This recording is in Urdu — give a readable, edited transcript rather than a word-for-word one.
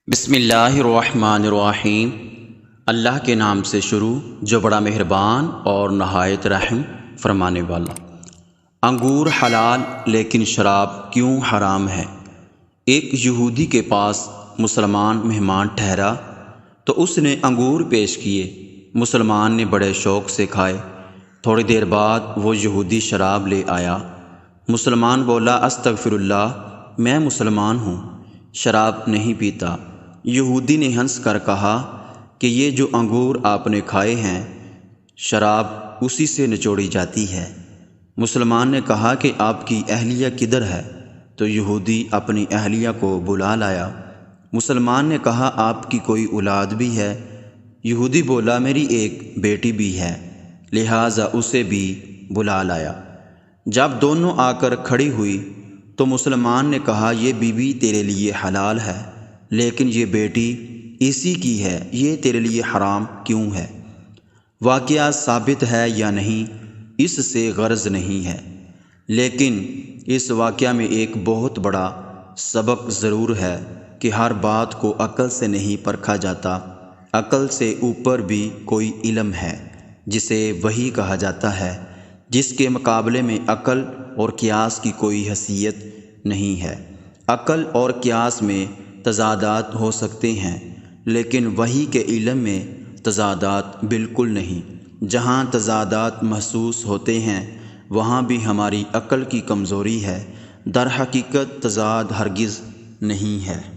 بسم اللہ الرحمن الرحیم۔ اللہ کے نام سے شروع جو بڑا مہربان اور نہایت رحم فرمانے والا۔ انگور حلال لیکن شراب کیوں حرام ہے؟ ایک یہودی کے پاس مسلمان مہمان ٹھہرا تو اس نے انگور پیش کیے۔ مسلمان نے بڑے شوق سے کھائے۔ تھوڑی دیر بعد وہ یہودی شراب لے آیا۔ مسلمان بولا، استغفر اللہ، میں مسلمان ہوں، شراب نہیں پیتا۔ یہودی نے ہنس کر کہا کہ یہ جو انگور آپ نے کھائے ہیں، شراب اسی سے نچوڑی جاتی ہے۔ مسلمان نے کہا کہ آپ کی اہلیہ کدھر ہے؟ تو یہودی اپنی اہلیہ کو بلا لایا۔ مسلمان نے کہا، آپ کی کوئی اولاد بھی ہے؟ یہودی بولا، میری ایک بیٹی بھی ہے، لہٰذا اسے بھی بلا لایا۔ جب دونوں آ کر کھڑی ہوئی تو مسلمان نے کہا، یہ بیوی تیرے لیے حلال ہے، لیکن یہ بیٹی اسی کی ہے، یہ تیرے لیے حرام کیوں ہے؟ واقعہ ثابت ہے یا نہیں، اس سے غرض نہیں ہے، لیکن اس واقعہ میں ایک بہت بڑا سبق ضرور ہے کہ ہر بات کو عقل سے نہیں پرکھا جاتا۔ عقل سے اوپر بھی کوئی علم ہے جسے وحی کہا جاتا ہے، جس کے مقابلے میں عقل اور قیاس کی کوئی حیثیت نہیں ہے۔ عقل اور قیاس میں تضادات ہو سکتے ہیں، لیکن وحی کے علم میں تضادات بالکل نہیں۔ جہاں تضادات محسوس ہوتے ہیں وہاں بھی ہماری عقل کی کمزوری ہے، در حقیقت تضاد ہرگز نہیں ہے۔